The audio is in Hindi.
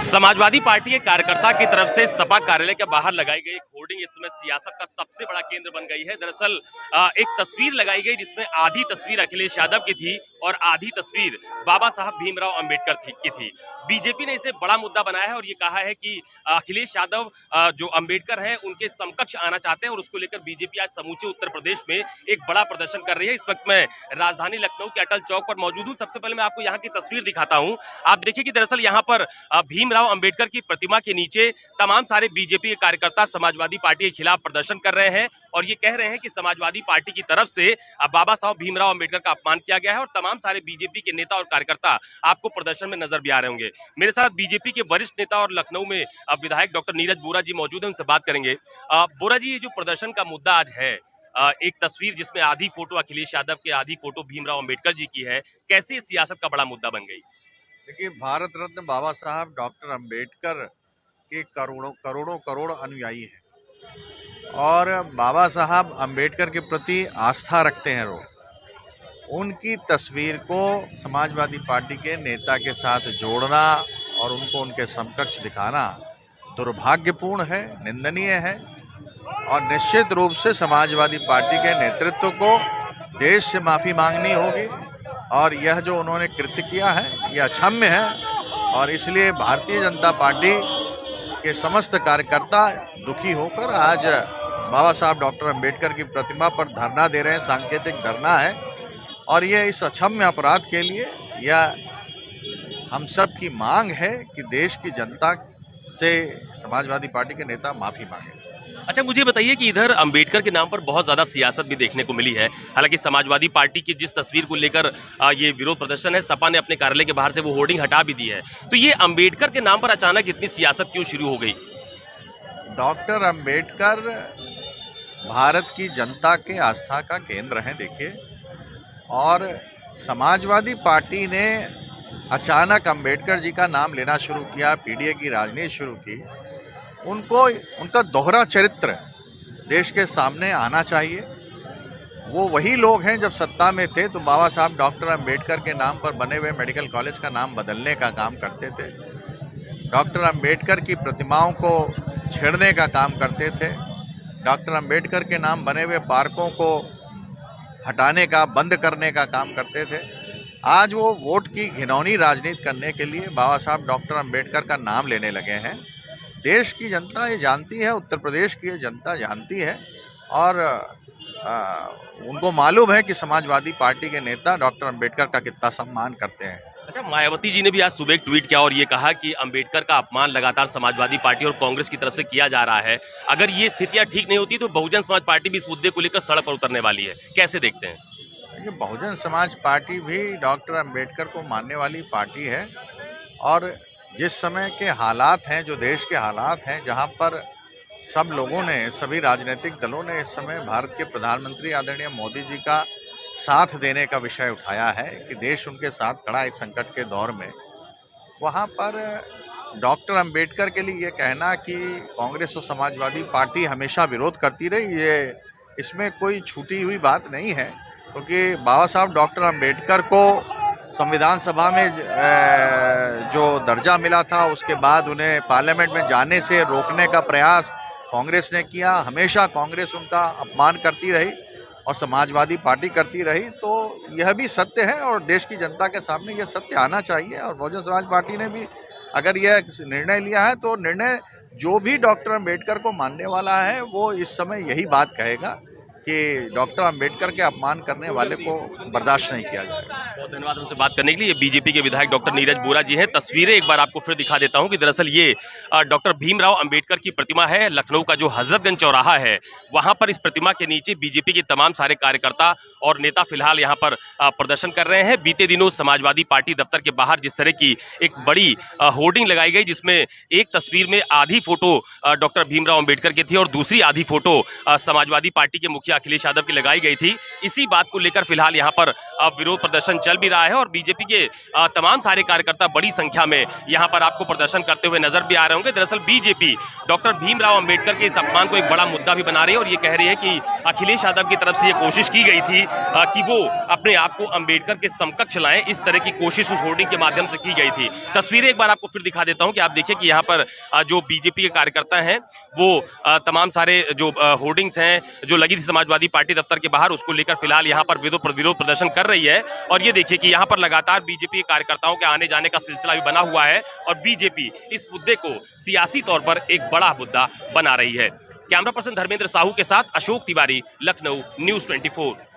समाजवादी पार्टी के कार्यकर्ता की तरफ से सपा कार्यालय के बाहर लगाई गई एक होर्डिंग इस समय सियासत का सबसे बड़ा केंद्र बन गई है। दरअसल एक तस्वीर लगाई गई जिसमें आधी तस्वीर अखिलेश यादव की थी और आधी तस्वीर बाबा साहब भीमराव अंबेडकर की थी। बीजेपी ने इसे बड़ा मुद्दा बनाया है और ये कहा है कि अखिलेश यादव जो अंबेडकर हैं उनके समकक्ष आना चाहते हैं और उसको लेकर बीजेपी आज समूचे उत्तर प्रदेश में एक बड़ा प्रदर्शन कर रही है। इस वक्त मैं राजधानी लखनऊ के अटल चौक पर मौजूद हूँ। सबसे पहले मैं आपको यहाँ की तस्वीर दिखाता हूँ। आप देखिए कि दरअसल यहाँ पर भीमराव अंबेडकर की प्रतिमा के नीचे तमाम सारे बीजेपी के कार्यकर्ता समाजवादी पार्टी के खिलाफ प्रदर्शन कर रहे हैं और ये कह रहे हैं कि समाजवादी पार्टी की तरफ से बाबा साहब भीमराव अंबेडकर का अपमान किया गया है और तमाम सारे बीजेपी के नेता और कार्यकर्ता आपको प्रदर्शन में नजर भी आ रहे होंगे। मेरे साथ बीजेपी के वरिष्ठ नेता और लखनऊ में विधायक डॉक्टर नीरज बोरा जी मौजूद हैं, उनसे बात करेंगे। बोरा जी, ये जो प्रदर्शन का मुद्दा आज है, एक तस्वीर जिसमें आधी फोटो अखिलेश यादव की, आधी फोटो भीमराव अंबेडकर जी की है, कैसे इस सियासत का बड़ा मुद्दा बन गई? देखिए, भारत रत्न बाबा साहब डॉक्टर अंबेडकर के करोड़ों करोड़ों करोड़ अनुयायी हैं और बाबा साहब अंबेडकर के प्रति आस्था रखते हैं लोग। उनकी तस्वीर को समाजवादी पार्टी के नेता के साथ जोड़ना और उनको उनके समकक्ष दिखाना दुर्भाग्यपूर्ण है, निंदनीय है और निश्चित रूप से समाजवादी पार्टी के नेतृत्व को देश से माफ़ी मांगनी होगी और यह जो उन्होंने कृत्य किया है यह अक्षम्य है और इसलिए भारतीय जनता पार्टी के समस्त कार्यकर्ता दुखी होकर आज बाबा साहब डॉक्टर अंबेडकर की प्रतिमा पर धरना दे रहे हैं। सांकेतिक धरना है और ये इस अक्षम्य अपराध के लिए यह हम सब की मांग है कि देश की जनता से समाजवादी पार्टी के नेता माफ़ी मांगे। अच्छा, मुझे बताइए कि इधर अंबेडकर के नाम पर बहुत ज्यादा सियासत भी देखने को मिली है। हालांकि समाजवादी पार्टी की जिस तस्वीर को लेकर ये विरोध प्रदर्शन है, सपा ने अपने कार्यालय के बाहर से वो होर्डिंग हटा भी दी है, तो ये अंबेडकर के नाम पर अचानक इतनी सियासत क्यों शुरू हो गई? डॉक्टर अंबेडकर भारत की जनता के आस्था का केंद्र हैं, देखिए, और समाजवादी पार्टी ने अचानक अंबेडकर जी का नाम लेना शुरू किया, पीडीए की राजनीति शुरू की। उनको उनका दोहरा चरित्र देश के सामने आना चाहिए। वो वही लोग हैं जब सत्ता में थे तो बाबा साहब डॉक्टर अंबेडकर के नाम पर बने हुए मेडिकल कॉलेज का नाम बदलने का काम करते थे, डॉक्टर अंबेडकर की प्रतिमाओं को छेड़ने का काम करते थे, डॉक्टर अंबेडकर के नाम बने हुए पार्कों को हटाने का, बंद करने का काम करते थे। आज वो वोट की घिनौनी राजनीति करने के लिए बाबा साहब डॉक्टर अंबेडकर का नाम लेने लगे हैं। देश की जनता ये जानती है, उत्तर प्रदेश की जनता जानती है और उनको मालूम है कि समाजवादी पार्टी के नेता डॉक्टर अंबेडकर का कितना सम्मान करते हैं। अच्छा, मायावती जी ने भी आज सुबह एक ट्वीट किया और ये कहा कि अंबेडकर का अपमान लगातार समाजवादी पार्टी और कांग्रेस की तरफ से किया जा रहा है। अगर ये स्थितियां ठीक नहीं होती तो बहुजन समाज पार्टी भी इस मुद्दे को लेकर सड़क पर उतरने वाली है, कैसे देखते हैं? देखिए, बहुजन समाज पार्टी भी डॉक्टर अंबेडकर को मानने वाली पार्टी है और जिस समय के हालात हैं, जो देश के हालात हैं, जहां पर सब लोगों ने, सभी राजनीतिक दलों ने इस समय भारत के प्रधानमंत्री आदरणीय मोदी जी का साथ देने का विषय उठाया है कि देश उनके साथ खड़ा है इस संकट के दौर में, वहां पर डॉक्टर अंबेडकर के लिए ये कहना कि कांग्रेस और समाजवादी पार्टी हमेशा विरोध करती रही, ये इसमें कोई छूटी हुई बात नहीं है, क्योंकि बाबा साहब डॉक्टर अंबेडकर को संविधान सभा में जो दर्जा मिला था उसके बाद उन्हें पार्लियामेंट में जाने से रोकने का प्रयास कांग्रेस ने किया। हमेशा कांग्रेस उनका अपमान करती रही और समाजवादी पार्टी करती रही, तो यह भी सत्य है और देश की जनता के सामने यह सत्य आना चाहिए। और बहुजन समाज पार्टी ने भी अगर यह निर्णय लिया है तो निर्णय जो भी डॉक्टर अंबेडकर को मानने वाला है वो इस समय यही बात कहेगा कि डॉक्टर अंबेडकर के अपमान करने वाले को बर्दाश्त नहीं किया जाएगा। बहुत धन्यवाद हमसे बात करने के लिए। बीजेपी के विधायक डॉक्टर नीरज बोरा जी हैं। तस्वीरें एक बार आपको फिर दिखा देता हूं कि दरअसल ये डॉक्टर भीमराव अंबेडकर की प्रतिमा है। लखनऊ का जो हजरतगंज चौराहा है वहां पर इस प्रतिमा के नीचे बीजेपी के तमाम सारे कार्यकर्ता और नेता फिलहाल यहां पर प्रदर्शन कर रहे हैं। बीते दिनों समाजवादी पार्टी दफ्तर के बाहर जिस तरह की एक बड़ी होर्डिंग लगाई गई जिसमें एक तस्वीर में आधी फोटो डॉक्टर भीमराव अंबेडकर की थी और दूसरी आधी फोटो समाजवादी पार्टी के मुखिया अखिलेश यादव की लगाई गई थी। इसी बात को लेकर फिलहाल यहाँ पर विरोध प्रदर्शन चल भी रहा है और बीजेपी के तमाम सारे कार्यकर्ता बड़ी संख्या में यहाँ पर आपको प्रदर्शन करते हुए नजर भी आ रहे होंगे। दरअसल बीजेपी डॉक्टर भीमराव अंबेडकर के इस अपमान को एक बड़ा मुद्दा भी बना रही है और ये कह रही है कि अखिलेश यादव की तरफ से ये कोशिश की गई थी कि वो अपने आप को अंबेडकर के समकक्ष लाएं। इस तरह की कोशिश उस होर्डिंग के माध्यम से की गई थी। तस्वीरें एक बार आपको फिर दिखा देता हूं कि आप देखिए कि यहाँ पर जो बीजेपी के कार्यकर्ता हैं वो तमाम सारे जो होर्डिंग्स हैं जो लगी थी समाजवादी पार्टी दफ्तर के बाहर, उसको लेकर फिलहाल यहाँ पर विरोध प्रदर्शन कर रही है। और ये देखिए कि यहाँ पर लगातार बीजेपी के कार्यकर्ताओं के आने जाने का सिलसिला भी बना हुआ है और बीजेपी इस मुद्दे को सियासी तौर पर एक बड़ा मुद्दा बना रही है। कैमरा पर्सन धर्मेंद्र साहू के साथ अशोक तिवारी, लखनऊ, न्यूज़ 24।